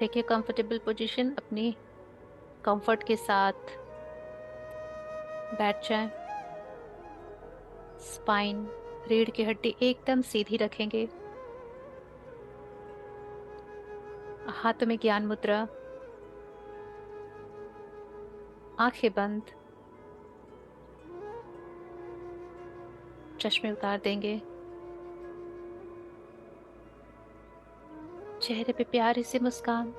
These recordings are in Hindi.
देखिए, कंफर्टेबल पोजीशन अपनी कंफर्ट के साथ बैठ जाएं। स्पाइन, रीढ़ की हड्डी एकदम सीधी रखेंगे। हाथों में ज्ञान मुद्रा, आंखें बंद, चश्मे उतार देंगे। चेहरे पे प्यारी सी मुस्कान,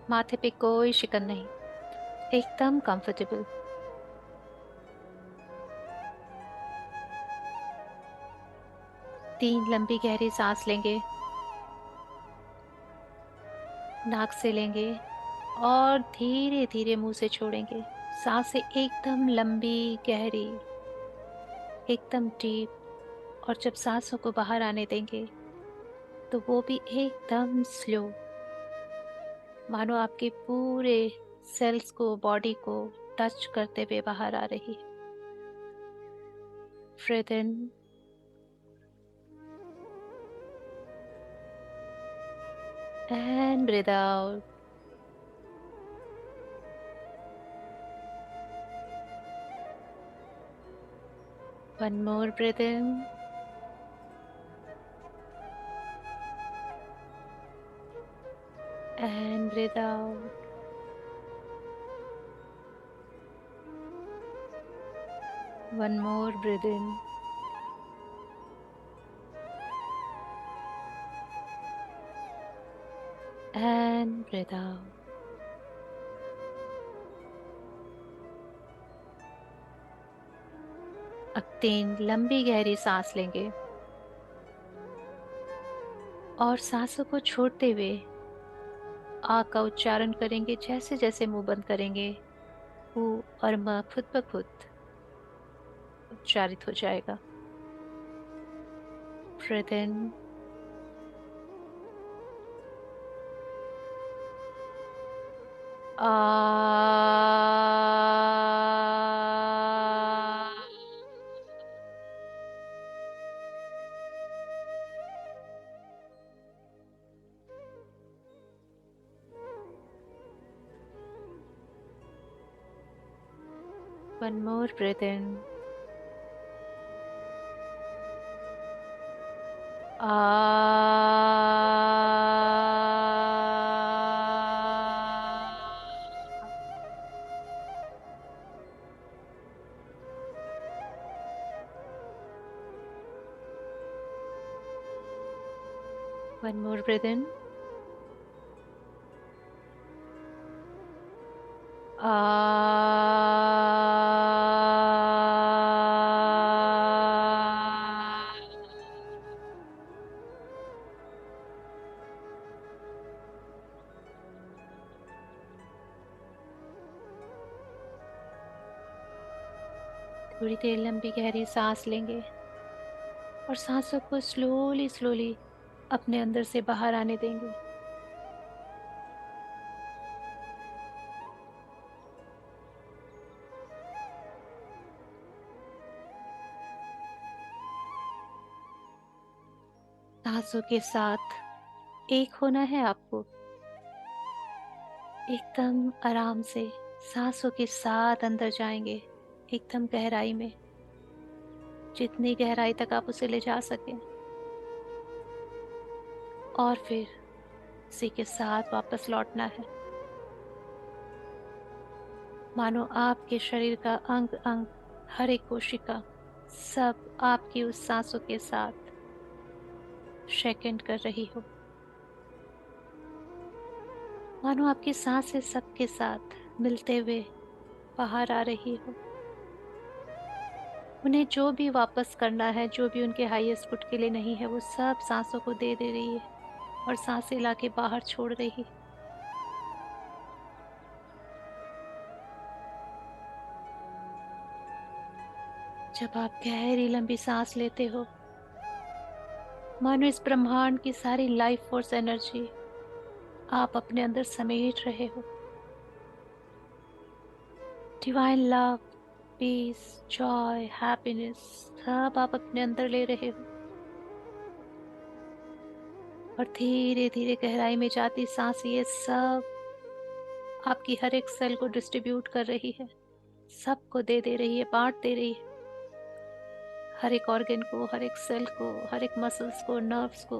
माथे पे कोई शिकन नहीं, एकदम कंफर्टेबल। 3 लंबी गहरी सांस लेंगे, नाक से लेंगे और धीरे धीरे मुंह से छोड़ेंगे। सांसें एकदम लंबी, गहरी, एकदम डीप। और जब सांसों को बाहर आने देंगे तो वो भी एकदम स्लो, मानो आपके पूरे सेल्स को, बॉडी को टच करते हुए बाहर आ रही है। Breathe in and breathe out. One more breathe in and breathe out. One more breathe in and breathe out. अब 3 लंबी गहरी सांस लेंगे और सांसों को छोड़ते हुए आ का उच्चारण करेंगे। जैसे जैसे मुंह बंद करेंगे, ऊ और म खुद ब खुद उच्चारित हो जाएगा। ब्रीथ इन आ। वन मोर ब्रीथ इन आ। वन मोर ब्रीथ इन आ। थोड़ी देर लंबी गहरी सांस लेंगे और सांसों को स्लोली स्लोली अपने अंदर से बाहर आने देंगे। सांसों के साथ एक होना है आपको, एकदम आराम से सांसों के साथ अंदर जाएंगे, एकदम गहराई में, जितनी गहराई तक आप उसे ले जा सकें। और फिर उसी के साथ वापस लौटना है, मानो आपके शरीर का अंग अंग, हर एक कोशिका, सब आपकी उस सांसों के साथ सेकंड कर रही हो। मानो आपकी सांसें सबके साथ मिलते हुए बाहर आ रही हो। उन्हें जो भी वापस करना है, जो भी उनके हाईएस्ट गुड के लिए नहीं है, वो सब सांसों को दे दे रही है और सांसें लाके बाहर छोड़ रही। जब आप गहरी लंबी सांस लेते हो, मानो इस ब्रह्मांड की सारी लाइफ फोर्स एनर्जी आप अपने अंदर समेट रहे हो। Divine love, peace, joy, happiness, सब आप अपने अंदर ले रहे हो। और धीरे धीरे गहराई में जाती सांस ये सब आपकी हर एक सेल को डिस्ट्रीब्यूट कर रही है, सबको दे दे रही है, बांट दे रही है। हर एक ऑर्गन को, हर एक सेल को, हर एक मसल्स को, नर्व्स को,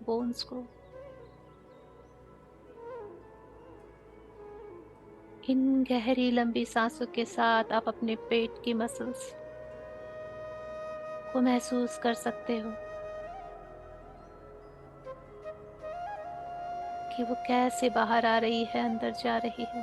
बोन्स को। इन गहरी लंबी सांसों के साथ आप अपने पेट की मसल्स को महसूस कर सकते हो कि वो कैसे बाहर आ रही है, अंदर जा रही है।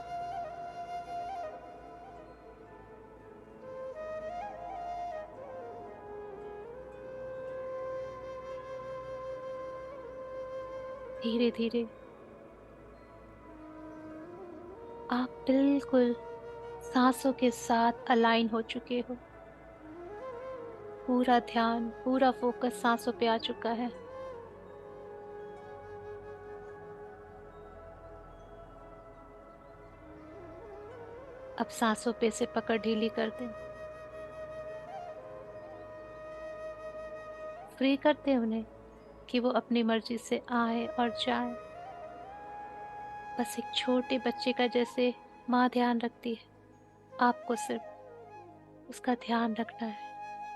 धीरे धीरे आप बिल्कुल सांसों के साथ अलाइन हो चुके हो। पूरा ध्यान, पूरा फोकस सांसों पे आ चुका है। अब सांसों पे से पकड़ ढीली कर दें, फ्री करते हैं उन्हें कि वो अपनी मर्जी से आए और जाए। बस एक छोटे बच्चे का जैसे माँ ध्यान रखती है, आपको सिर्फ उसका ध्यान रखना है,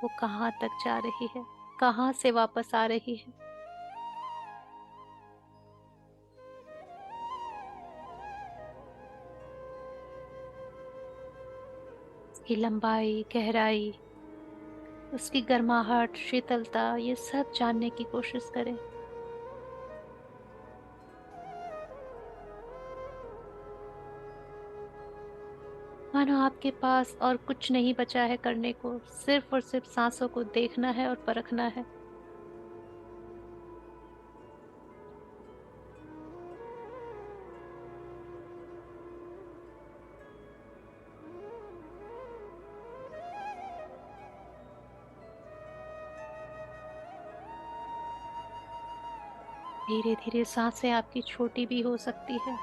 वो कहाँ तक जा रही है, कहाँ से वापस आ रही है। उसकी लंबाई, गहराई, उसकी गर्माहट, शीतलता, ये सब जानने की कोशिश करें। मानो आपके पास और कुछ नहीं बचा है करने को, सिर्फ और सिर्फ सांसों को देखना है और परखना है। धीरे धीरे सांसें आपकी छोटी भी हो सकती है,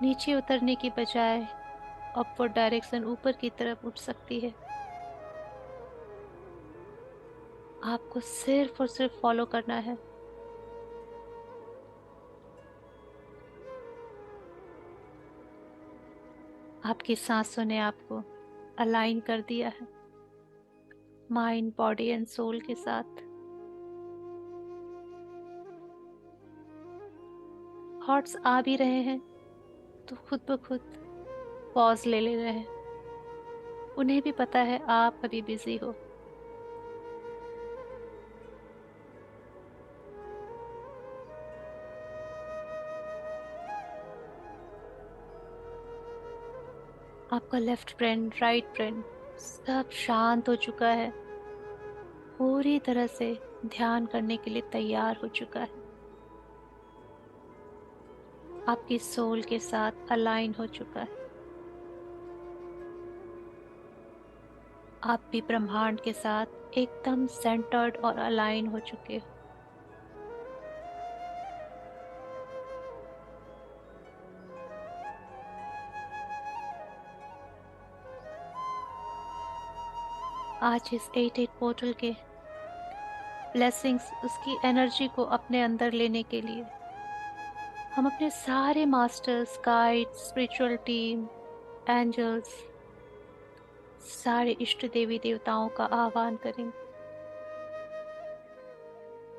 नीचे उतरने की बजाय अपवर्ड डायरेक्शन ऊपर की तरफ उठ सकती है। आपको सिर्फ और सिर्फ फॉलो करना है। आपकी सांसों ने आपको अलाइन कर दिया है माइंड, बॉडी एंड सोल के साथ। थॉट्स आ भी रहे हैं तो खुद ब खुद पॉज ले रहे हैं। उन्हें भी पता है आप अभी बिजी हो। आपका लेफ्ट ब्रेन, राइट ब्रेन सब शांत हो चुका है, पूरी तरह से ध्यान करने के लिए तैयार हो चुका है। आपकी सोल के साथ अलाइन हो चुका है। आप भी ब्रह्मांड के साथ एकदम सेंटर्ड और अलाइन हो चुके हो। आज इस 8-8 पोर्टल के ब्लेसिंग्स, उसकी एनर्जी को अपने अंदर लेने के लिए हम अपने सारे masters, guides, spiritual team, angels, सारे इष्ट देवी देवताओं का आह्वान करेंगे।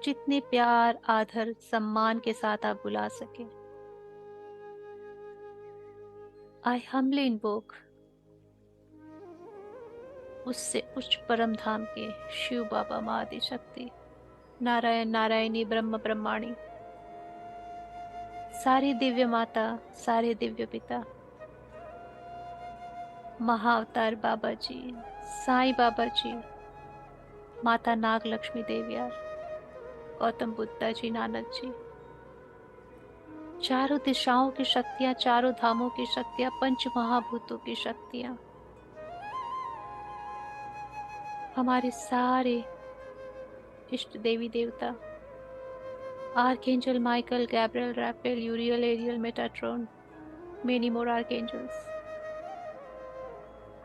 जितने प्यार, आदर, सम्मान के साथ आप बुला सके। आई हम्बली इन्वोक उससे उच्च परम धाम के शिव बाबा, माँ आदि शक्ति, नारायण, नारायणी, ब्रह्म ब्रह्माणी, सारी दिव्य माता, सारे दिव्य पिता, महाअवतार बाबा जी, साईं बाबा जी, माता नाग लक्ष्मी देवियार, गौतम बुद्धा जी, नानक जी, चारों दिशाओं की शक्तियां, चारों धामों की शक्तियां, पंच महाभूतों की शक्तियां, हमारे सारे इष्ट देवी देवता, archangel Michael, Gabriel, Raphael, Uriel, Ariel, Metatron, many more archangels,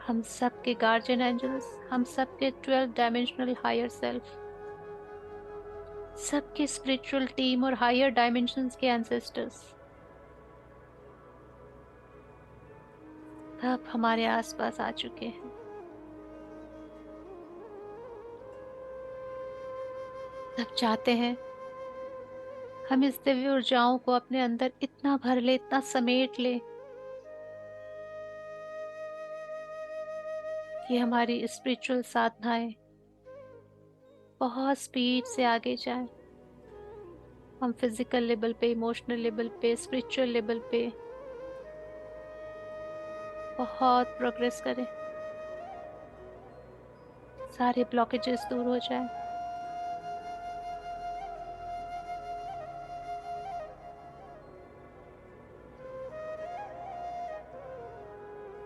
हम सब के गार्जियन एंजल्स, हम सब के 12 डायमेंशनल हायर सेल्फ, सबके स्पिरिचुअल टीम और हायर डायमेंशंस के एंसेस्टर्स सब हमारे आसपास आ चुके हैं। सब चाहते हैं हम इस दिव्य ऊर्जाओं को अपने अंदर इतना भर ले, इतना समेट ले कि हमारी स्पिरिचुअल साधनाएं बहुत स्पीड से आगे जाए। हम फिजिकल लेवल पे, इमोशनल लेवल पे, स्पिरिचुअल लेवल पे बहुत प्रोग्रेस करें। सारे ब्लॉकेजेस दूर हो जाए।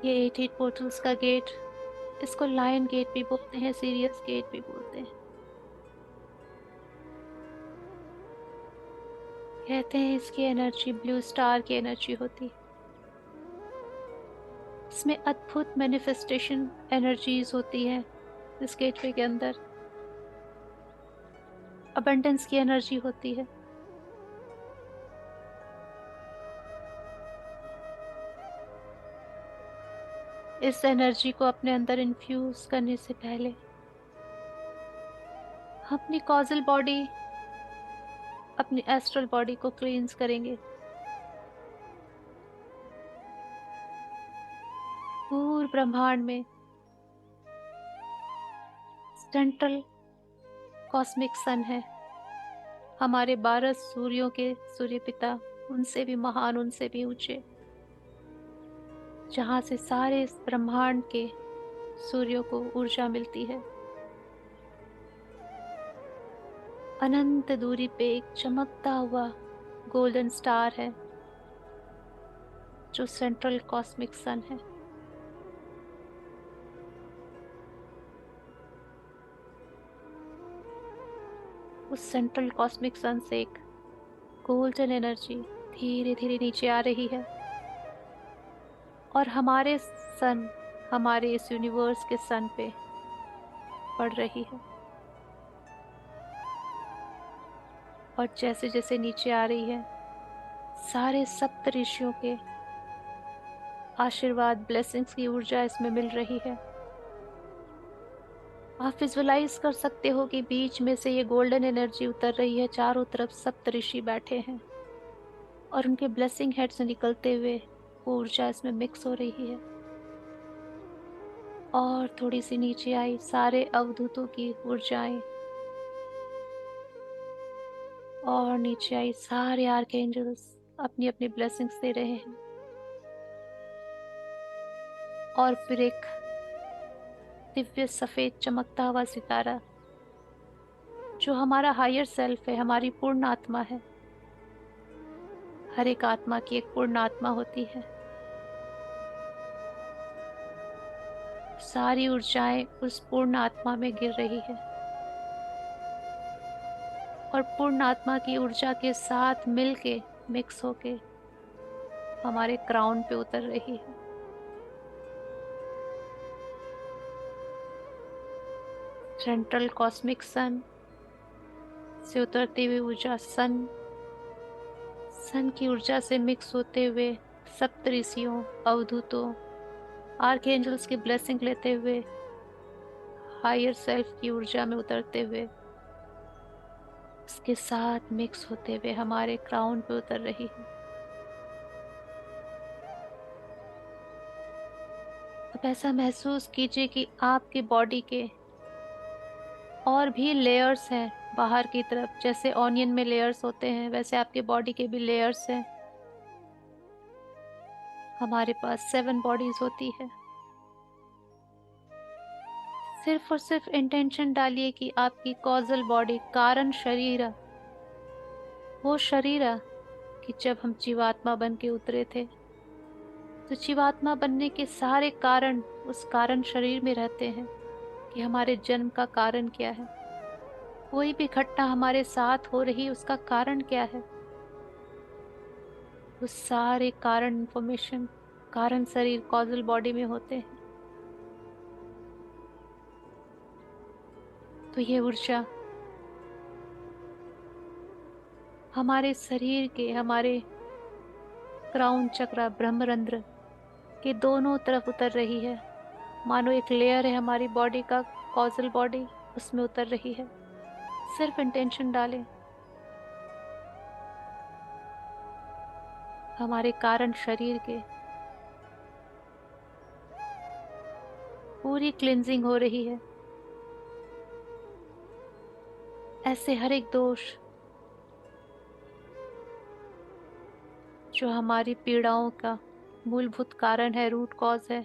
ये 88 पोर्टल्स का गेट, इसको लायन गेट भी बोलते हैं, सीरियस गेट भी बोलते हैं। कहते हैं इसकी एनर्जी ब्लू स्टार की एनर्जी होती है। इसमें अद्भुत मैनिफेस्टेशन एनर्जीज होती है। इस गेटवे के अंदर अबंडेंस की एनर्जी होती है। इस एनर्जी को अपने अंदर इन्फ्यूज करने से पहले अपनी कॉजल बॉडी, अपनी एस्ट्रल बॉडी को क्लींस करेंगे। पूरे ब्रह्मांड में सेंट्रल कॉस्मिक सन है, हमारे 12 सूर्यों के सूर्य पिता, उनसे भी महान, उनसे भी ऊंचे, जहां से सारे इस ब्रह्मांड के सूर्यों को ऊर्जा मिलती है। अनंत दूरी पे एक चमकता हुआ गोल्डन स्टार है जो सेंट्रल कॉस्मिक सन है। उस सेंट्रल कॉस्मिक सन से एक गोल्डन एनर्जी धीरे धीरे नीचे आ रही है और हमारे सन, हमारे इस यूनिवर्स के सन पे पड़ रही है। और जैसे जैसे नीचे आ रही है, सारे सप्त ऋषियों के आशीर्वाद, ब्लेसिंग्स की ऊर्जा इसमें मिल रही है। आप विजुअलाइज कर सकते हो कि बीच में से ये गोल्डन एनर्जी उतर रही है, चारों तरफ सप्त ऋषि बैठे हैं और उनके ब्लेसिंग हेड से निकलते हुए वो ऊर्जा इसमें मिक्स हो रही है। और थोड़ी सी नीचे आई, सारे अवधूतों की ऊर्जाएं, और नीचे आई, सारे आर्कएंजल्स अपनी अपनी ब्लेसिंग्स दे रहे हैं। और फिर एक दिव्य सफेद चमकता हुआ सितारा जो हमारा हायर सेल्फ है, हमारी पूर्ण आत्मा है। हर एक आत्मा की एक पूर्ण आत्मा होती है। सारी ऊर्जाएं उस पूर्ण आत्मा में गिर रही है और पूर्ण आत्मा की ऊर्जा के साथ मिलके, मिक्स होके हमारे क्राउन पे उतर रही है। सेंट्रल कॉस्मिक सन से उतरती हुई ऊर्जा सन की ऊर्जा से मिक्स होते हुए सप्तऋषियों, अवधूतों, आर्कएंजल्स की ब्लेसिंग लेते हुए, हायर सेल्फ की ऊर्जा में उतरते हुए, उसके साथ मिक्स होते हुए हमारे क्राउन पे उतर रही है। अब ऐसा महसूस कीजिए कि आपकी बॉडी के और भी लेयर्स हैं बाहर की तरफ। जैसे ऑनियन में लेयर्स होते हैं, वैसे आपके बॉडी के भी लेयर्स हैं। हमारे पास 7 बॉडीज होती है। सिर्फ और सिर्फ इंटेंशन डालिए कि आपकी कॉजल बॉडी, कारण शरीर, वो शरीर कि जब हम जीवात्मा बन के उतरे थे तो जीवात्मा बनने के सारे कारण उस कारण शरीर में रहते हैं कि हमारे जन्म का कारण क्या है, कोई भी घटना हमारे साथ हो रही उसका कारण क्या है। वो सारे कारण इंफॉर्मेशन कारण शरीर, कॉजल बॉडी में होते हैं। तो ये ऊर्जा हमारे शरीर के, हमारे क्राउन चक्र, ब्रह्मरंध्र के दोनों तरफ उतर रही है। मानो एक लेयर है हमारी बॉडी का, कॉजल बॉडी, उसमें उतर रही है। सिर्फ इंटेंशन डालें। हमारे कारण शरीर के पूरी क्लिनजिंग हो रही है। ऐसे हर एक दोष जो हमारी पीड़ाओं का मूलभूत कारण है, रूट कॉज है,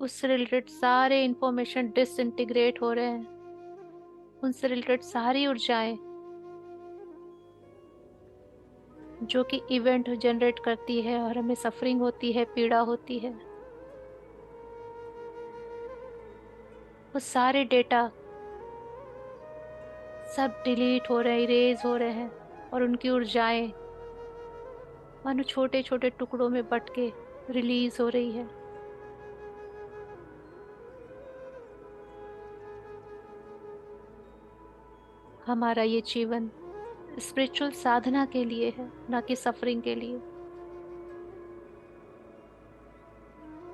उससे रिलेटेड सारे इंफॉर्मेशन डिसइंटीग्रेट हो रहे हैं। उनसे रिलेटेड सारी ऊर्जाएं जो कि इवेंट जनरेट करती है और हमें सफरिंग होती है, पीड़ा होती है, वो सारे डेटा सब डिलीट हो रहे हैं, इरेज हो रहे हैं। और उनकी ऊर्जाएं मानो छोटे छोटे टुकड़ों में बट के रिलीज हो रही है। हमारा ये जीवन स्पिरिचुअल साधना के लिए है, ना कि सफरिंग के लिए।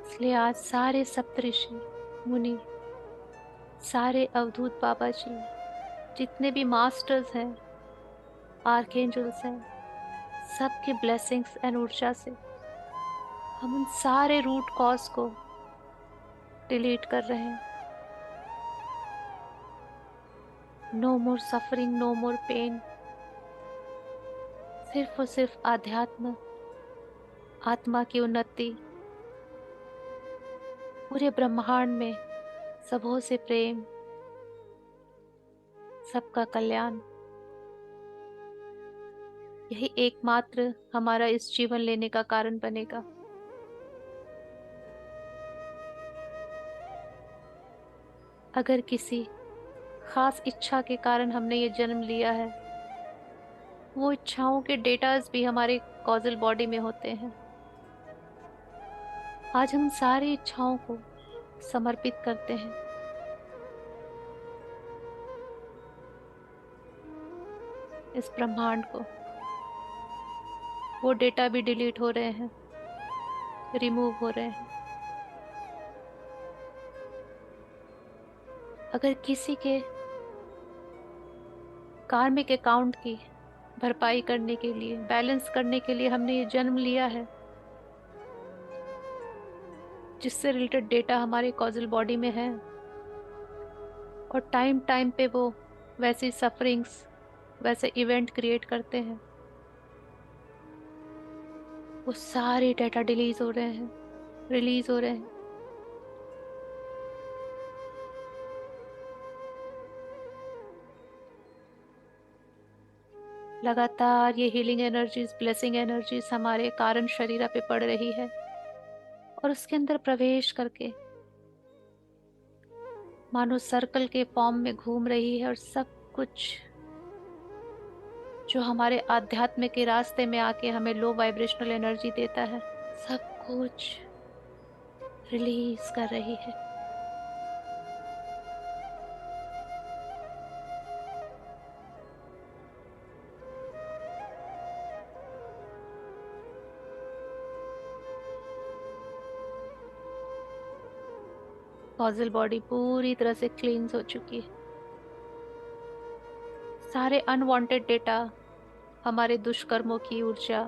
इसलिए आज सारे सप्तऋषि मुनि, सारे अवधूत बाबा जी, जितने भी मास्टर्स हैं, आर्कएंजल्स हैं, सबके ब्लेसिंग्स एंड ऊर्जा से हम उन सारे रूट कॉज को डिलीट कर रहे हैं। नो मोर सफरिंग, नो मोर पेन। सिर्फ और सिर्फ आध्यात्म, आत्मा की उन्नति, पूरे ब्रह्मांड में सबों से प्रेम, सबका कल्याण, यही एकमात्र हमारा इस जीवन लेने का कारण बनेगा। अगर किसी खास इच्छा के कारण हमने ये जन्म लिया है, वो इच्छाओं के डेटास भी हमारे कॉजल बॉडी में होते हैं। आज हम सारी इच्छाओं को समर्पित करते हैं। इस ब्रह्मांड को वो डेटा भी डिलीट हो रहे हैं, रिमूव हो रहे हैं। अगर किसी के कार्मिक अकाउंट की भरपाई करने के लिए, बैलेंस करने के लिए हमने ये जन्म लिया है, जिससे रिलेटेड डेटा हमारे कॉजल बॉडी में है, और टाइम टाइम पे वो वैसी सफरिंग्स, वैसे इवेंट क्रिएट करते हैं, वो सारे डेटा डिलीज हो रहे हैं, रिलीज हो रहे हैं। लगातार ये हीलिंग एनर्जीज, ब्लेसिंग एनर्जीज हमारे कारण शरीर पे पड़ रही है और उसके अंदर प्रवेश करके मानो सर्कल के फॉर्म में घूम रही है, और सब कुछ जो हमारे आध्यात्म के रास्ते में आके हमें लो वाइब्रेशनल एनर्जी देता है, सब कुछ रिलीज कर रही है। कॉजल बॉडी पूरी तरह से क्लींस हो चुकी है। सारे अनवांटेड डेटा, हमारे दुष्कर्मों की ऊर्जा,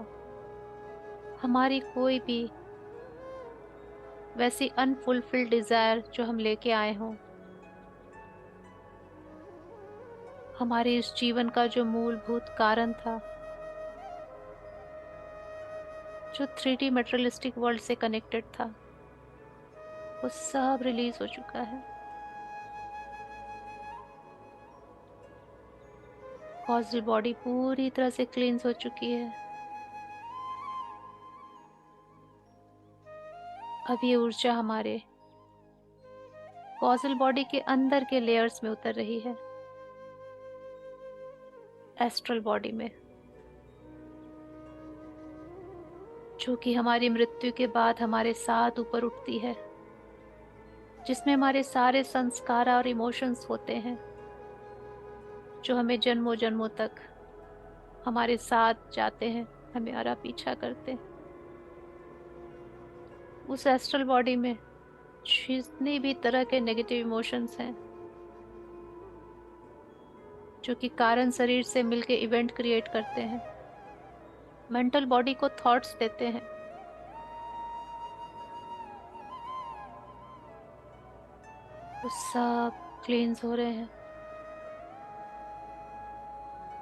हमारी कोई भी वैसी अनफुलफिल्ड डिजायर जो हम लेके आए हों, हमारे इस जीवन का जो मूलभूत कारण था, जो 3D मेटेरियलिस्टिक वर्ल्ड से कनेक्टेड था, वो सब रिलीज हो चुका है। कॉजल बॉडी पूरी तरह से क्लींस हो चुकी है। अब ये ऊर्जा हमारे कॉजल बॉडी के अंदर के लेयर्स में उतर रही है, एस्ट्रल बॉडी में, जो कि हमारी मृत्यु के बाद हमारे साथ ऊपर उठती है, जिसमें हमारे सारे संस्कार और इमोशंस होते हैं, जो हमें जन्मों जन्मों तक हमारे साथ जाते हैं, हमारा पीछा करते हैं। उस एस्ट्रल बॉडी में जितने भी तरह के नेगेटिव इमोशंस हैं, जो कि कारण शरीर से मिलके इवेंट क्रिएट करते हैं, मेंटल बॉडी को थॉट्स देते हैं, वो सब क्लींस हो रहे हैं।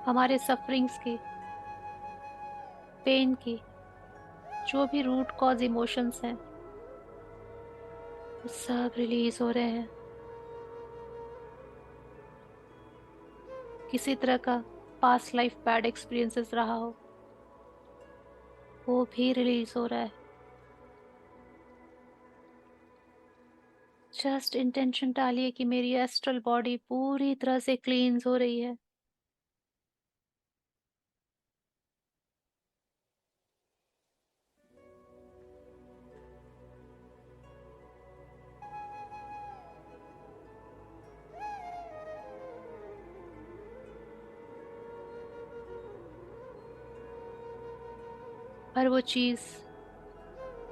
हमारे सफरिंग्स की, पेन की, जो भी रूट कॉज इमोशंस हैं, वो सब रिलीज हो रहे हैं। किसी तरह का पास्ट लाइफ बैड एक्सपीरियंसेस रहा हो, वो भी रिलीज हो रहा है। जस्ट इंटेंशन डालिए कि मेरी एस्ट्रल बॉडी पूरी तरह से क्लींस हो रही है। हर वो चीज,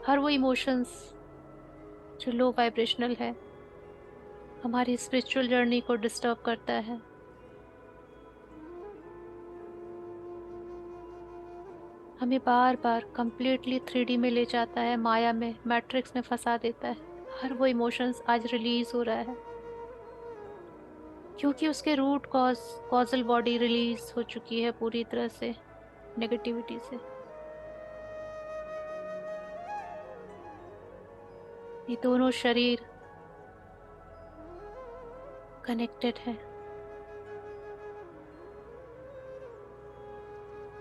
हर वो इमोशंस जो लो वाइब्रेशनल है, हमारी स्पिरिचुअल जर्नी को डिस्टर्ब करता है, हमें बार बार कंप्लीटली 3D में ले जाता है, माया में, मैट्रिक्स में फंसा देता है। हर वो इमोशंस आज रिलीज हो रहा है, क्योंकि उसके रूट कॉजल बॉडी रिलीज हो चुकी है पूरी तरह से नेगेटिविटी से। ये दोनों शरीर कनेक्टेड है,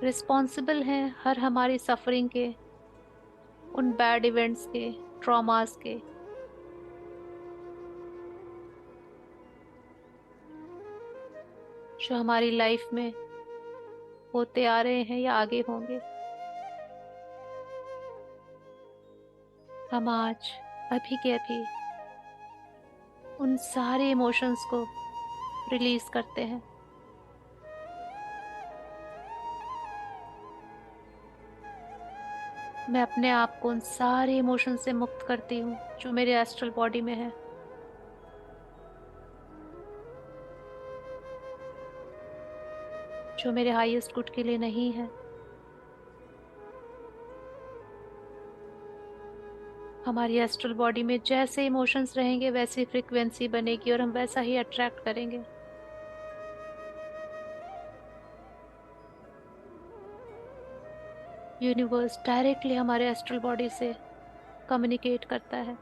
रिस्पॉन्सिबल हैं हर हमारी सफरिंग के, उन बैड इवेंट्स के, ट्रॉमास के। जो हमारी लाइफ में होते आ रहे हैं या आगे होंगे। हम आज अभी के अभी उन सारे इमोशंस को रिलीज करते हैं। मैं अपने आप को उन सारे इमोशन से मुक्त करती हूँ जो मेरे एस्ट्रल बॉडी में है। जो मेरे हाईएस्ट गुड के लिए नहीं है। हमारी एस्ट्रल बॉडी में जैसे इमोशंस रहेंगे वैसी फ्रीक्वेंसी बनेगी और हम वैसा ही अट्रैक्ट करेंगे। यूनिवर्स डायरेक्टली हमारे एस्ट्रल बॉडी से कम्युनिकेट करता है।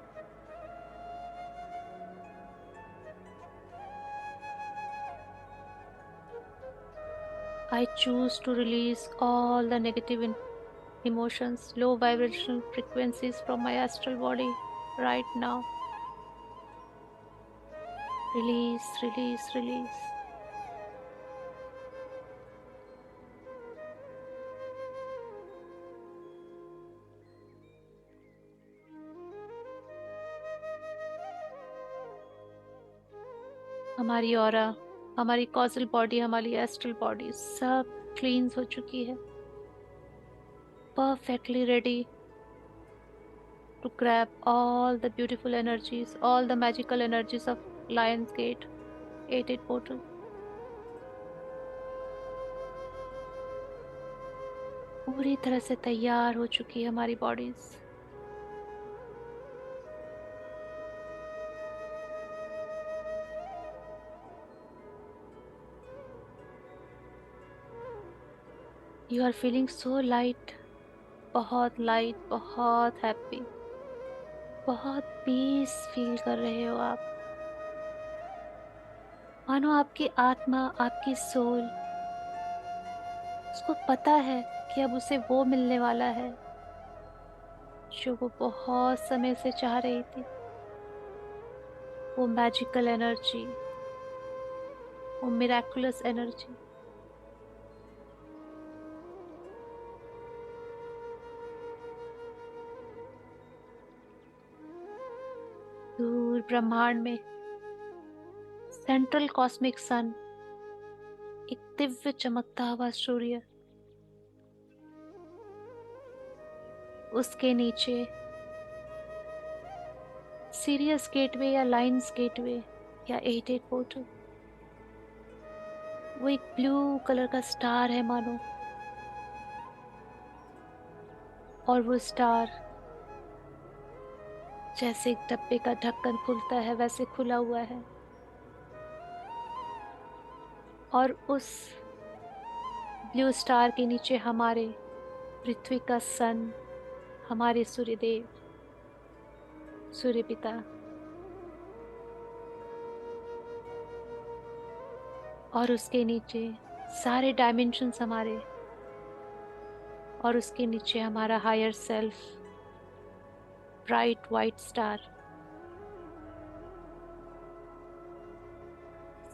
I choose to release all the negative emotions, low vibrational frequencies from my astral body right now. Release, release, release. हमारी ऑरा, हमारी कॉजल बॉडी, हमारी एस्ट्रल बॉडी सब क्लींस हो चुकी है, perfectly ready to grab all the beautiful energies, all the magical energies of Lion's Gate 88 portal. पूरी तरह से तैयार हो चुकी है हमारी bodies. You are feeling so light, बहुत लाइट, बहुत हैप्पी, बहुत पीस फील कर रहे हो आप। मानो आपकी आत्मा, आपकी सोल, उसको पता है कि अब उसे वो मिलने वाला है जो वो बहुत समय से चाह रही थी। वो मैजिकल एनर्जी, वो मिराकुलस एनर्जी। दूर ब्रह्मांड में सेंट्रल कॉस्मिक सन एक दिव्य चमकता हुआ सूर्य, उसके नीचे सीरियस गेटवे या लाइन्स गेटवे या 88 पोर्टल। वो एक ब्लू कलर का स्टार है मानो, और वो स्टार जैसे एक डब्बे का ढक्कन खुलता है वैसे खुला हुआ है, और उस ब्लू स्टार के नीचे हमारे पृथ्वी का सन, हमारे सूर्यदेव, सूर्य पिता, और उसके नीचे सारे डायमेंशंस हमारे, और उसके नीचे हमारा higher self, bright white star.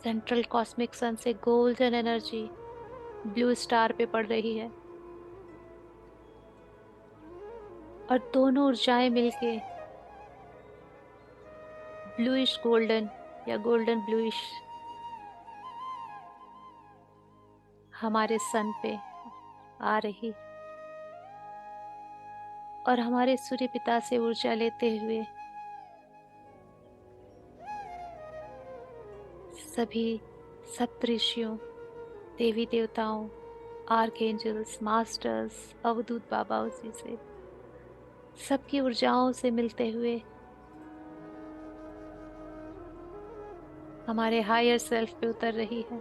Central cosmic sun से गोल्डन एनर्जी ब्लू स्टार पे पड़ रही है, और दोनों ऊर्जाएं मिलके ब्लूइश गोल्डन या गोल्डन ब्लूइश हमारे सन पे आ रही, और हमारे सूर्य पिता से ऊर्जा लेते हुए सभी सप्तऋषियों, देवी देवताओं, आर्कएंजल्स, मास्टर्स, अवधूत बाबाओं जी से, सबकी ऊर्जाओं से मिलते हुए हमारे हायर सेल्फ पे उतर रही है,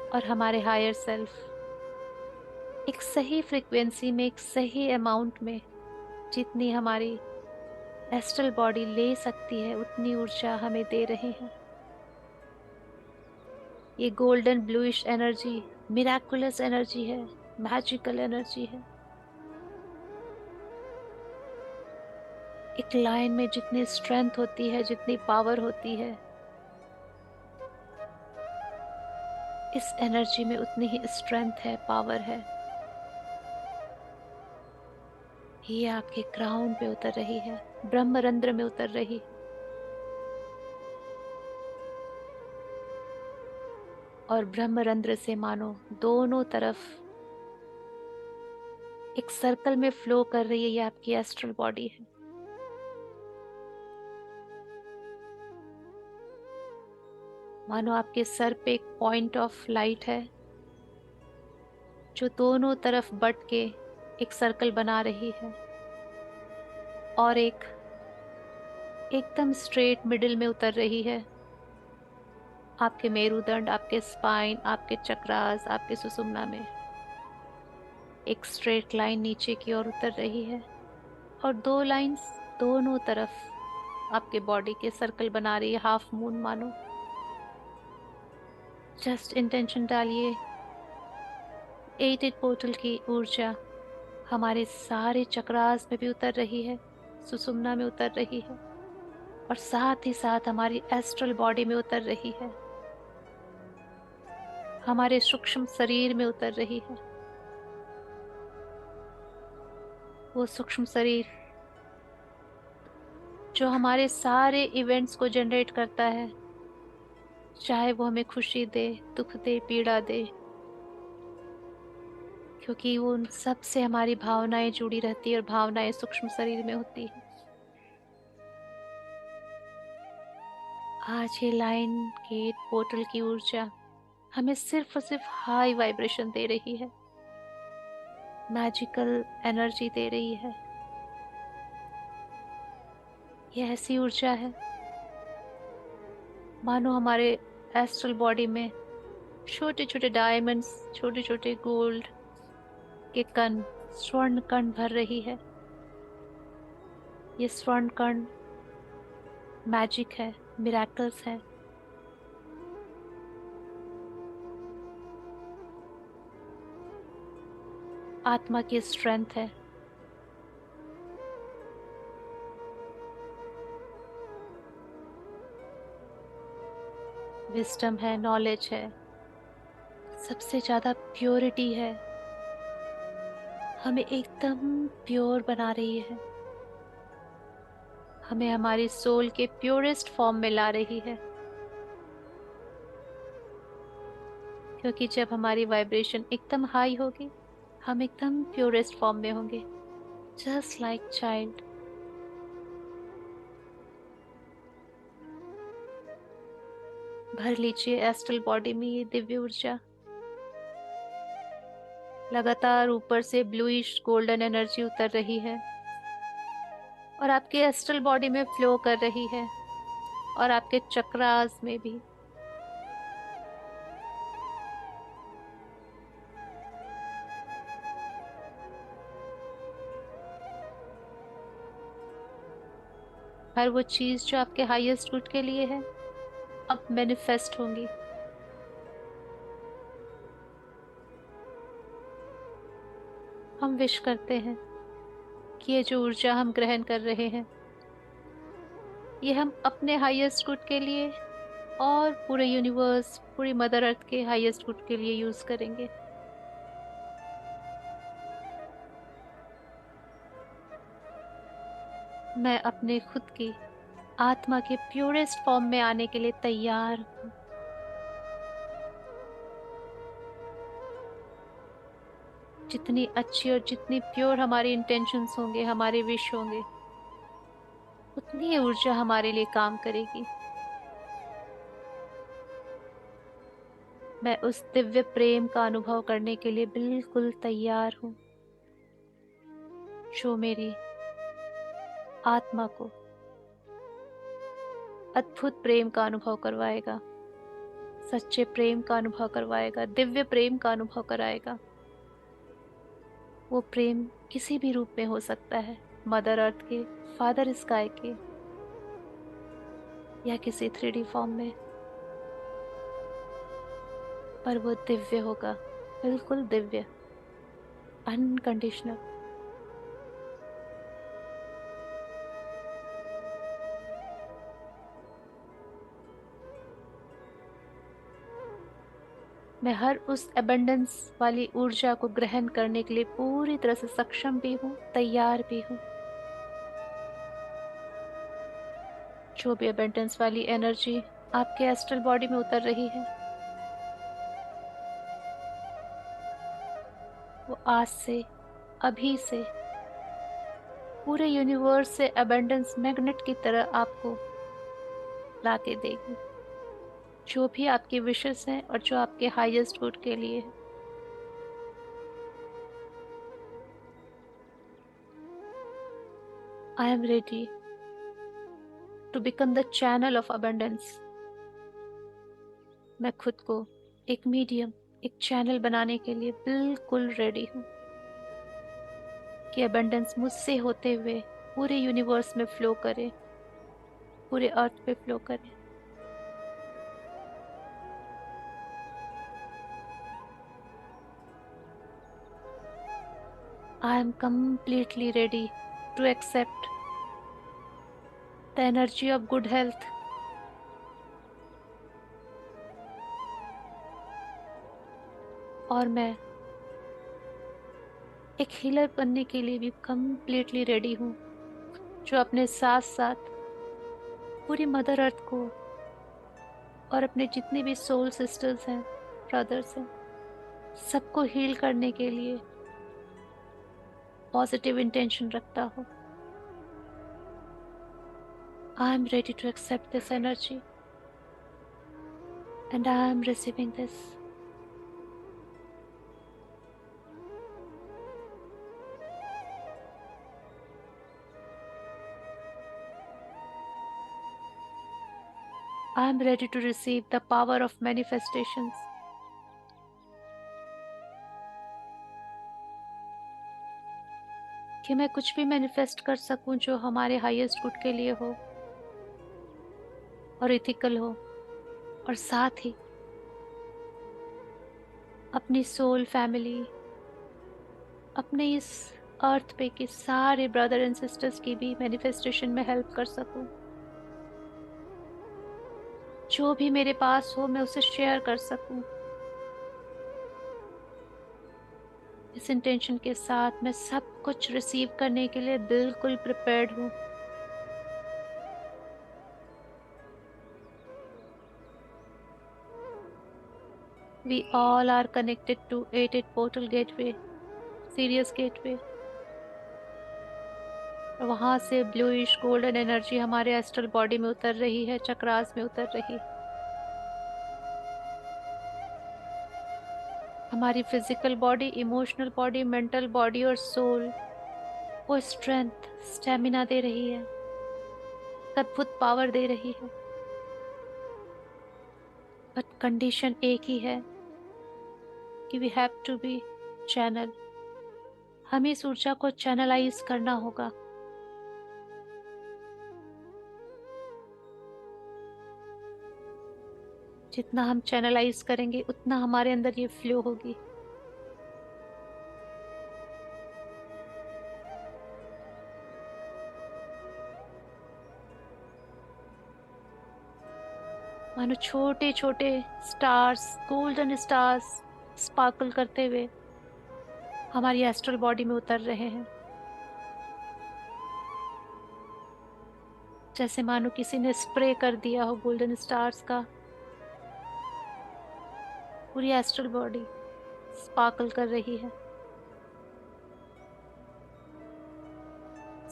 और हमारे हायर सेल्फ एक सही फ्रिक्वेंसी में, एक सही अमाउंट में, जितनी हमारी एस्ट्रल बॉडी ले सकती है उतनी ऊर्जा हमें दे रहे हैं। ये golden bluish energy miraculous energy है, मैजिकल एनर्जी है। एक लाइन में जितनी स्ट्रेंथ होती है, जितनी पावर होती है, इस एनर्जी में उतनी ही स्ट्रेंथ है, पावर है। ये आपके क्राउन पे उतर रही है, ब्रह्मरंध्र में उतर रही है, और ब्रह्मरंध्र से मानो दोनों तरफ एक सर्कल में फ्लो कर रही है। ये आपकी एस्ट्रल बॉडी है। मानो आपके सर पे एक पॉइंट ऑफ लाइट है जो दोनों तरफ बट के एक सर्कल बना रही है, और एक एकदम स्ट्रेट मिडिल में उतर रही है। आपके मेरुदंड, आपके स्पाइन, आपके चक्रास, आपके सुषुम्ना में एक स्ट्रेट लाइन नीचे की ओर उतर रही है, और दो लाइंस दोनों तरफ आपके बॉडी के सर्कल बना रही है, हाफ मून मानो। जस्ट इंटेंशन डालिए, 88 पोर्टल की ऊर्जा हमारे सारे चक्रास में भी उतर रही है, सुषुम्ना में उतर रही है, और साथ ही साथ हमारी एस्ट्रल बॉडी में उतर रही है, हमारे सूक्ष्म शरीर में उतर रही है। वो सूक्ष्म शरीर जो हमारे सारे इवेंट्स को जनरेट करता है, चाहे वो हमें खुशी दे, दुख दे, पीड़ा दे, क्योंकि वो उन सब से हमारी भावनाएं जुड़ी रहती है, और भावनाएं सूक्ष्म शरीर में होती है। आज ये लाइन गेट पोर्टल की ऊर्जा हमें सिर्फ और सिर्फ हाई वाइब्रेशन दे रही है, मैजिकल एनर्जी दे रही है। यह ऐसी ऊर्जा है मानो हमारे एस्ट्रल बॉडी में छोटे छोटे डायमंड्स, छोटे छोटे गोल्ड के कण, स्वर्ण कण भर रही है। ये स्वर्ण कण मैजिक है, मिराकल्स है। आत्मा की स्ट्रेंथ है। विस्डम है, नॉलेज है, सबसे ज्यादा प्योरिटी है, हमें एकदम प्योर बना रही है, हमें हमारी सोल के प्योरेस्ट फॉर्म में ला रही है। क्योंकि जब हमारी वाइब्रेशन एकदम हाई होगी, हम एकदम प्योरेस्ट फॉर्म में होंगे, जस्ट लाइक चाइल्ड। भर लीजिए एस्ट्रल बॉडी में ये दिव्य ऊर्जा। लगातार ऊपर से ब्लूइश गोल्डन एनर्जी उतर रही है और आपके एस्ट्रल बॉडी में फ्लो कर रही है, और आपके चक्रास में भी। हर वो चीज जो आपके हाईएस्ट गुड के लिए है, अब मैनिफेस्ट होंगी। हम विश करते हैं कि ये जो ऊर्जा हम ग्रहण कर रहे हैं, ये हम अपने हाईएस्ट गुड के लिए और पूरे यूनिवर्स, पूरी मदर अर्थ के हाईएस्ट गुड के लिए यूज करेंगे। मैं अपने खुद की आत्मा के प्योरेस्ट फॉर्म में आने के लिए तैयार हूँ। जितनी अच्छी और जितनी प्योर हमारी इंटेंशंस होंगे, हमारे विश होंगे, उतनी ही ऊर्जा हमारे लिए काम करेगी। मैं उस दिव्य प्रेम का अनुभव करने के लिए बिल्कुल तैयार हूँ, जो मेरी आत्मा को अद्भुत प्रेम का अनुभव करवाएगा, सच्चे प्रेम का अनुभव करवाएगा, दिव्य प्रेम का अनुभव कराएगा। वो प्रेम किसी भी रूप में हो सकता है, मदर अर्थ के, फादर स्काई के, या किसी 3D फॉर्म में, पर वो दिव्य होगा, बिल्कुल दिव्य, अनकंडीशनल। मैं हर उस एबंडेंस वाली ऊर्जा को ग्रहण करने के लिए पूरी तरह से सक्षम भी हूँ, तैयार भी हूँ। जो भी एबंडेंस वाली एनर्जी आपके एस्ट्रल बॉडी में उतर रही है, वो आज से, अभी से, पूरे यूनिवर्स से एबंडेंस मैग्नेट की तरह आपको लाके देगी। जो भी आपकी विशेस हैं और जो आपके हाईएस्ट गुड के लिए है। I am ready to become the channel of abundance. मैं खुद को एक मीडियम, एक चैनल बनाने के लिए बिल्कुल रेडी हूँ, कि अबंडेंस मुझसे होते हुए पूरे यूनिवर्स में फ्लो करे, पूरे अर्थ पे फ्लो करे। I am completely ready to accept the energy of good health। और मैं एक हीलर बनने के लिए भी completely रेडी हूँ, जो अपने साथ साथ पूरी मदर अर्थ को और अपने जितने भी सोल सिस्टर्स हैं, ब्रदर्स हैं, सबको हील करने के लिए पॉजिटिव इंटेंशन रखता हो। I am ready to accept this energy and I am receiving this. I am ready to receive the power of manifestations। कि मैं कुछ भी मैनिफेस्ट कर सकूं जो हमारे हाईएस्ट गुड के लिए हो और इथिकल हो, और साथ ही अपनी सोल फैमिली, अपने इस अर्थ पे के सारे ब्रदर एंड सिस्टर्स की भी मैनिफेस्टेशन में हेल्प कर सकूं। जो भी मेरे पास हो मैं उसे शेयर कर सकूं। इस इंटेंशन के साथ मैं सब कुछ रिसीव करने के लिए बिल्कुल प्रिपेयर्ड हूँ। We all are connected to 88 portal gateway, Sirius gateway. और वहां से ब्लूइश गोल्डन एनर्जी हमारे एस्ट्रल बॉडी में उतर रही है, चक्रास में उतर रही है। हमारी physical body, emotional body, mental body और सोल को स्ट्रेंथ, स्टेमिना दे रही है, अद्भुत पावर दे रही है। बट कंडीशन एक ही है कि we have to be channel. हमें इस ऊर्जा को चैनलाइज करना होगा। जितना हम चैनलाइज करेंगे उतना हमारे अंदर ये फ्लो होगी। मानो छोटे छोटे स्टार्स, गोल्डन स्टार्स स्पार्कल करते हुए हमारी एस्ट्रल बॉडी में उतर रहे हैं। जैसे मानो किसी ने स्प्रे कर दिया हो गोल्डन स्टार्स का। पूरी एस्ट्रल बॉडी स्पार्कल कर रही है।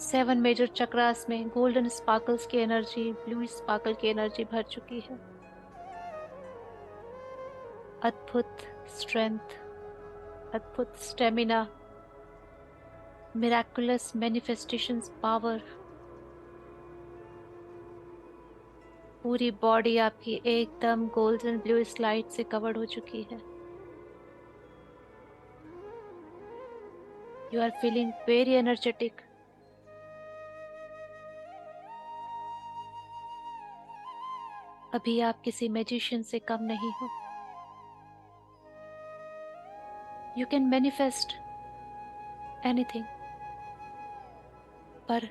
7 मेजर चक्रास में गोल्डन स्पार्कल्स की एनर्जी, ब्लू स्पार्कल की एनर्जी भर चुकी है। अद्भुत स्ट्रेंथ, अद्भुत स्टेमिना, मिराकुलस मैनिफेस्टेशंस पावर। पूरी बॉडी आपकी एकदम गोल्डन ब्लू लाइट से कवर्ड हो चुकी है। You are feeling very energetic. अभी आप किसी मैजिशियन से कम नहीं हो। यू कैन मैनिफेस्ट एनीथिंग, पर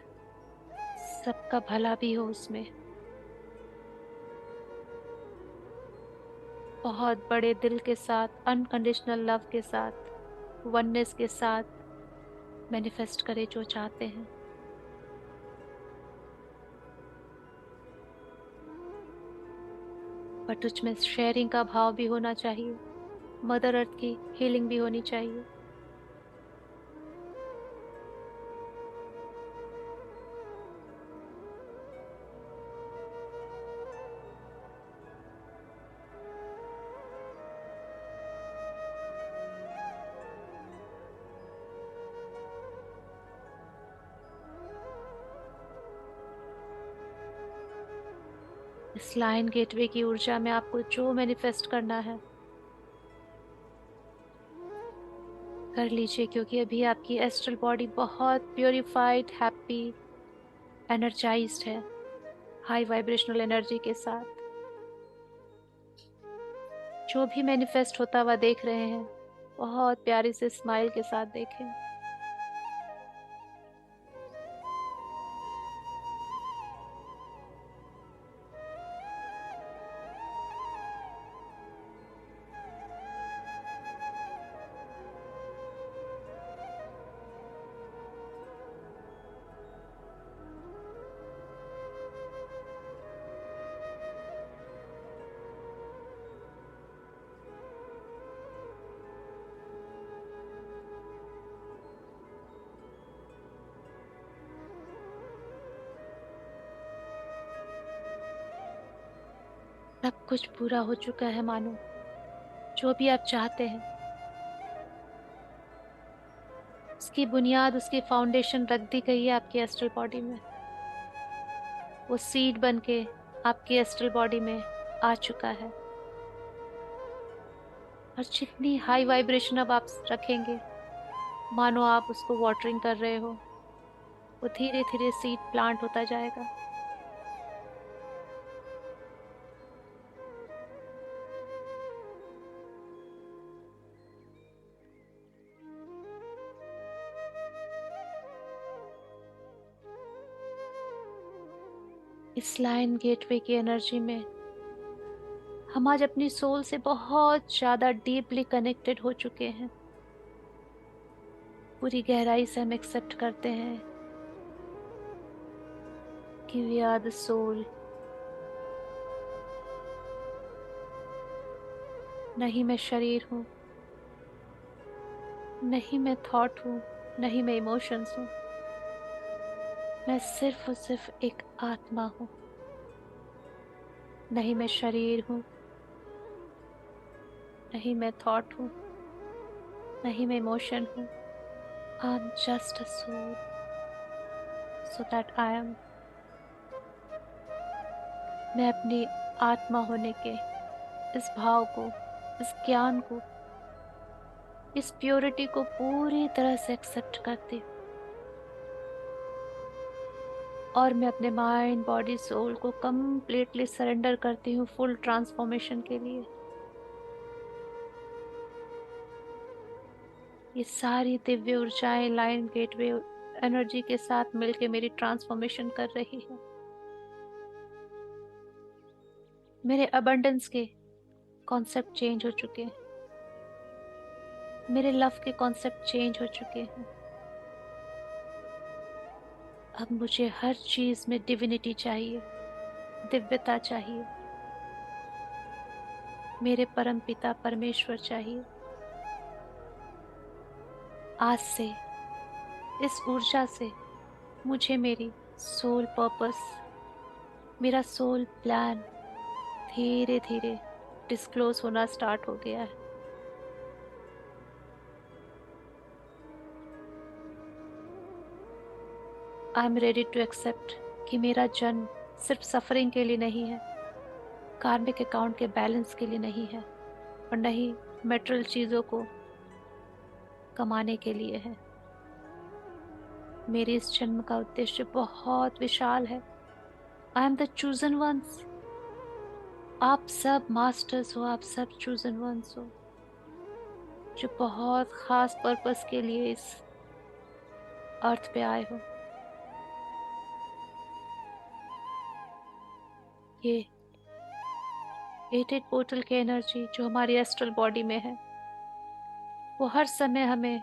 सबका भला भी हो उसमें। बहुत बड़े दिल के साथ, अनकंडीशनल लव के साथ, वननेस के साथ मैनिफेस्ट करें जो चाहते हैं। बट उसमें शेयरिंग का भाव भी होना चाहिए। मदर अर्थ की हीलिंग भी होनी चाहिए। इस लाइन गेटवे की ऊर्जा में आपको जो मैनिफेस्ट करना है कर लीजिए, क्योंकि अभी आपकी एस्ट्रल बॉडी बहुत प्योरिफाइड, हैप्पी, एनर्जाइज्ड है, हाई वाइब्रेशनल एनर्जी के साथ। जो भी मैनिफेस्ट होता हुआ देख रहे हैं, बहुत प्यारी से स्माइल के साथ देखें। सब कुछ पूरा हो चुका है मानो। जो भी आप चाहते हैं उसकी बुनियाद, उसकी फाउंडेशन रख दी गई है आपकी एस्ट्रल बॉडी में। वो सीड बन के आपकी एस्ट्रल बॉडी में आ चुका है। और जितनी हाई वाइब्रेशन अब आप रखेंगे, मानो आप उसको वाटरिंग कर रहे हो, वो धीरे धीरे सीड प्लांट होता जाएगा। इस लाइन गेटवे की एनर्जी में हम आज अपनी सोल से बहुत ज्यादा डीपली कनेक्टेड हो चुके हैं। पूरी गहराई से हम एक्सेप्ट करते हैं कि वी आर द सोल। नहीं मैं शरीर हूँ, नहीं मैं थॉट हूँ, नहीं मैं इमोशंस हूँ। मैं सिर्फ और सिर्फ एक आत्मा हूँ। नहीं मैं शरीर हूँ, नहीं मैं थॉट हूँ, नहीं मैं इमोशन हूँ। I am just a soul, so that I am. मैं अपनी आत्मा होने के इस भाव को, इस ज्ञान को, इस प्योरिटी को पूरी तरह से एक्सेप्ट करती हूँ। और मैं अपने माइंड बॉडी सोल को कंप्लीटली सरेंडर करती हूँ फुल ट्रांसफॉर्मेशन के लिए। ये सारी दिव्य ऊर्जाएं लाइन गेटवे एनर्जी के साथ मिलके मेरी ट्रांसफॉर्मेशन कर रही है। मेरे अबंडेंस के कॉन्सेप्ट चेंज हो चुके हैं। मेरे लव के कॉन्सेप्ट चेंज हो चुके हैं। अब मुझे हर चीज में डिविनिटी चाहिए, दिव्यता चाहिए। मेरे परम पिता परमेश्वर चाहिए। आज से इस ऊर्जा से मुझे मेरी सोल पर्पस, मेरा सोल प्लान धीरे धीरे डिस्क्लोज होना स्टार्ट हो गया है। I am ready to accept कि मेरा जन्म सिर्फ सफरिंग के लिए नहीं है, कार्मिक अकाउंट के बैलेंस के लिए नहीं है, और नहीं मेटेरियल चीजों को कमाने के लिए है। मेरे इस जन्म का उद्देश्य बहुत विशाल है। I am the chosen ones. आप सब मास्टर्स हो, आप सब चूजन वंस हो, जो बहुत खास पर्पस के लिए इस अर्थ पे आए हो। ये 88 पोर्टल की एनर्जी जो हमारी एस्ट्रल बॉडी में है, वो हर समय हमें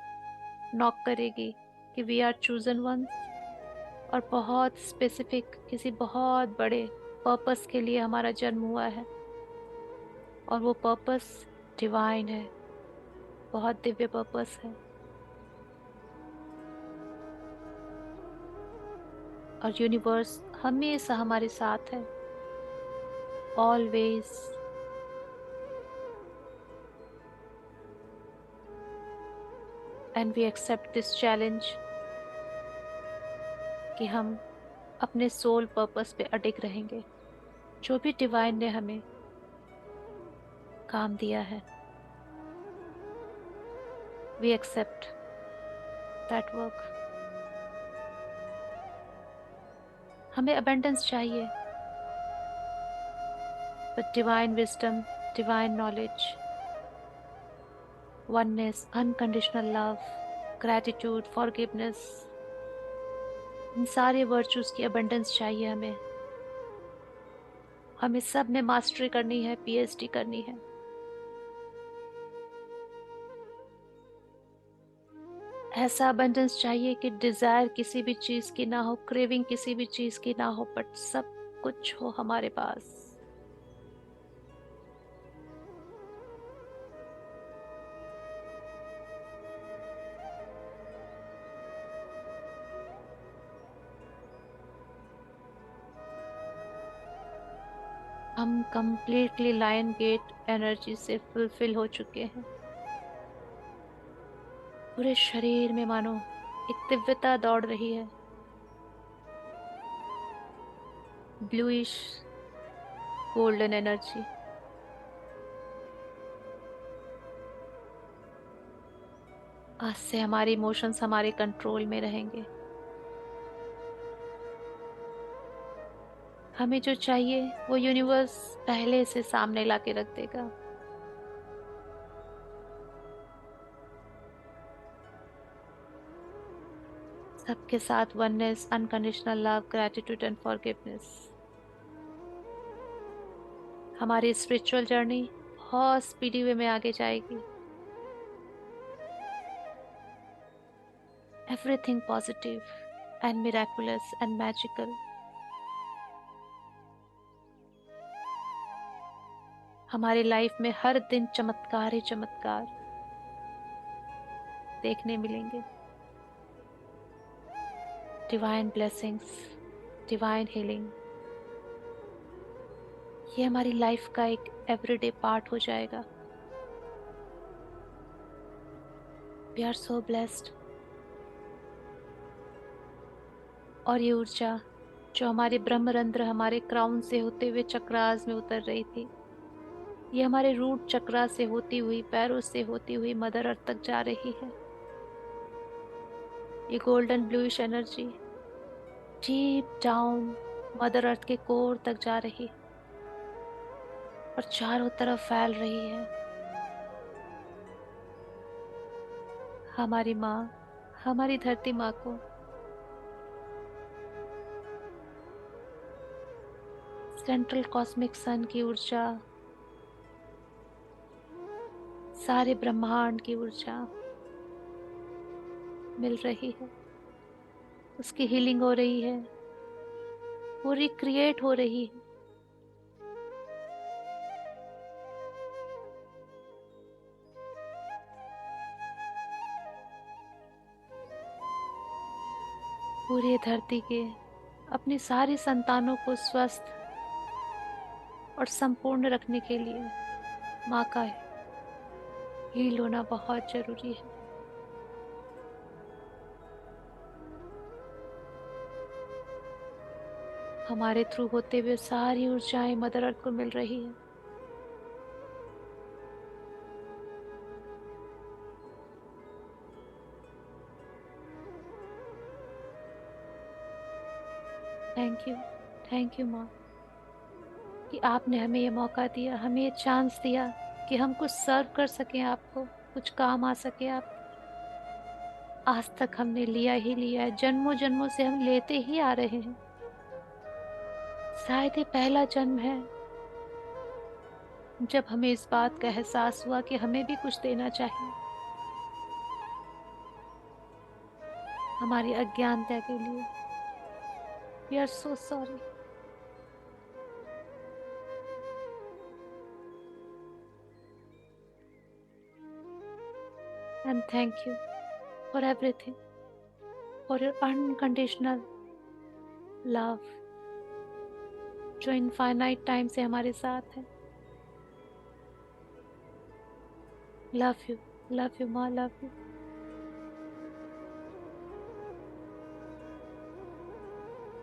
नॉक करेगी कि वी आर चूजन वंस, और बहुत स्पेसिफिक किसी बहुत बड़े पर्पस के लिए हमारा जन्म हुआ है। और वो पर्पस डिवाइन है, बहुत दिव्य पर्पस है। और यूनिवर्स हमेशा हमारे साथ है, always. And we accept this challenge कि हम अपने सोल पर्पस पे अडिग रहेंगे। जो भी डिवाइन ने हमें काम दिया है, वी एक्सेप्ट दैट वर्क। हमें अबंडेंस चाहिए, but divine wisdom, divine knowledge, oneness, unconditional love, gratitude, forgiveness, इन सारे वर्चूज की अबंडेंस चाहिए हमें। हमें सब में मास्टरी करनी है, पीएचडी करनी है। ऐसा अबंडेंस चाहिए कि डिजायर किसी भी चीज की ना हो, क्रेविंग किसी भी चीज की ना हो, बट सब कुछ हो हमारे पास। हम कंप्लीटली लायन गेट एनर्जी से फुलफिल हो चुके हैं। पूरे शरीर में मानो एक दिव्यता दौड़ रही है, ब्लूइश गोल्डन एनर्जी। आज से हमारे इमोशंस हमारे कंट्रोल में रहेंगे। हमें जो चाहिए वो यूनिवर्स पहले से सामने लाके रख देगा। सबके साथ oneness, unconditional love, gratitude and forgiveness. हमारी स्पिरिचुअल जर्नी बहुत स्पीडी वे में आगे जाएगी। Everything positive and miraculous and magical हमारी लाइफ में हर दिन चमत्कार ही चमत्कार देखने मिलेंगे। डिवाइन ब्लेसिंग्स, डिवाइन हीलिंग, ये हमारी लाइफ का एक एवरीडे पार्ट हो जाएगा। We are so blessed. और ये ऊर्जा जो हमारे ब्रह्मरंध्र, हमारे क्राउन से होते हुए चक्रास में उतर रही थी, ये हमारे रूट चक्रा से होती हुई, पैरों से होती हुई मदर अर्थ तक जा रही है। ये golden bluish energy deep down mother earth के कोर तक जा रही और चारों तरफ फैल रही है। हमारी माँ, हमारी धरती माँ को सेंट्रल कॉस्मिक सन की ऊर्जा, सारे ब्रह्मांड की ऊर्जा मिल रही है। उसकी हीलिंग हो रही है, वो रिक्रिएट हो रही है। पूरी धरती के अपनी सारी संतानों को स्वस्थ और संपूर्ण रखने के लिए माँ का हील होना बहुत जरूरी है। हमारे थ्रू होते हुए सारी ऊर्जाएं मदर अर्थ को मिल रही है। थैंक यू माँ, कि आपने हमें ये मौका दिया, हमें ये चांस दिया कि हम कुछ सर्व कर सकें आपको, कुछ काम आ सके आप। आज तक हमने लिया ही लिया है, जन्मों जन्मों से हम लेते ही आ रहे हैं। शायद ये पहला जन्म है जब हमें इस बात का एहसास हुआ कि हमें भी कुछ देना चाहिए। हमारी अज्ञानता के लिए we are so sorry. And thank you for everything, for your unconditional love जो इनफाइनाइट टाइम से हमारे साथ है। लव यू माँ, लव यू।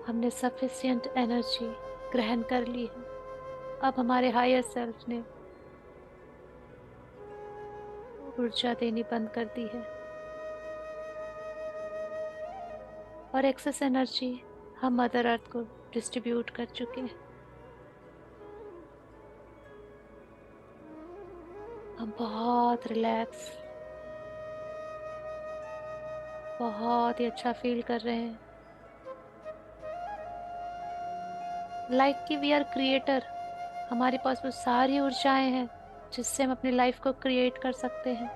हमने सफिशिएंट एनर्जी ग्रहण कर ली है। अब हमारे हायर सेल्फ ने ऊर्जा देनी बंद कर दी है और एक्सेस एनर्जी हम मदर अर्थ को डिस्ट्रीब्यूट कर चुके हैं। हम बहुत रिलैक्स, बहुत ही अच्छा फील कर रहे हैं। लाइक कि वी आर क्रिएटर। हमारे पास वो सारी ऊर्जाएं हैं जिससे हम अपनी लाइफ को क्रिएट कर सकते हैं।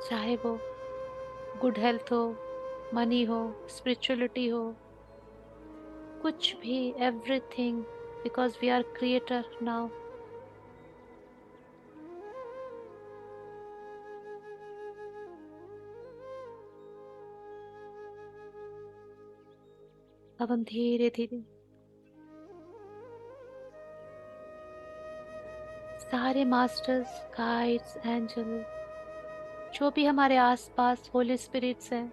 चाहे वो गुड हेल्थ हो, मनी हो, स्पिरिचुअलिटी हो, कुछ भी, everything, because we are creator now. अब हम धीरे धीरे सारे मास्टर्स, गाइड्स, एंजल, जो भी हमारे आसपास होली स्पिरिट्स हैं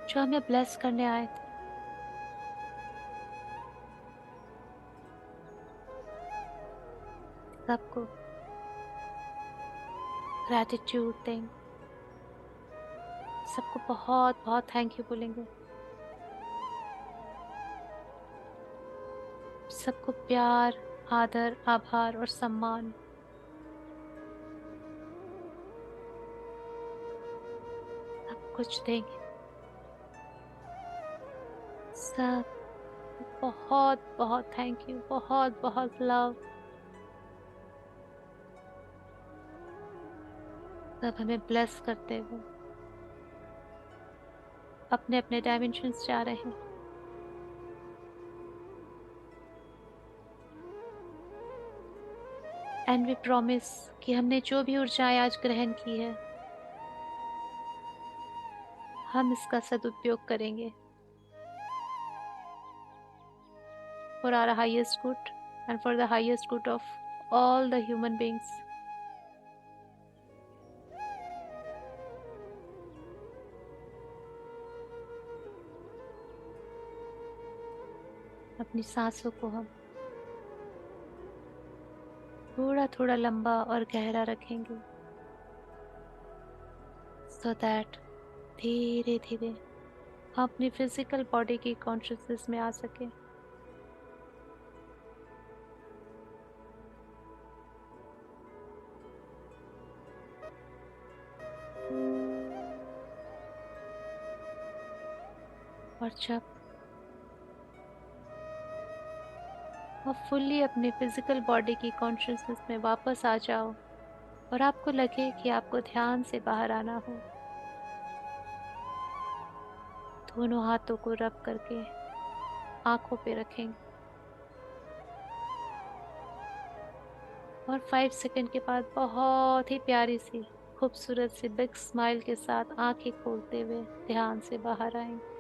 जो हमें ब्लेस करने आए थे, सबको ग्रैटिट्यूड देंगे, सबको बहुत बहुत थैंक यू बोलेंगे। सबको प्यार, आदर, आभार और सम्मान सब कुछ देंगे। सब बहुत बहुत थैंक यू, बहुत बहुत लव। सब हमें ब्लेस करते हुए अपने अपने डायमेंशंस जा रहे हैं। एंड वी प्रॉमिस कि हमने जो भी ऊर्जाएं आज ग्रहण की है, हम इसका सदुपयोग करेंगे for our highest good and for the highest good of all the human beings. अपनी सांसों को हम थोड़ा थोड़ा लंबा और गहरा रखेंगे, सो दैट धीरे धीरे हम अपनी फिजिकल बॉडी की कॉन्शियसनेस में आ सके। और जब आप फुल्ली अपनी फिजिकल बॉडी की कॉन्शियसनेस में वापस आ जाओ और आपको लगे कि आपको ध्यान से बाहर आना हो, दोनों हाथों को रब करके आंखों पे रखेंगे और 5 सेकंड के बाद बहुत ही प्यारी सी खूबसूरत सी बिग स्माइल के साथ आंखें खोलते हुए ध्यान से बाहर आएंगे।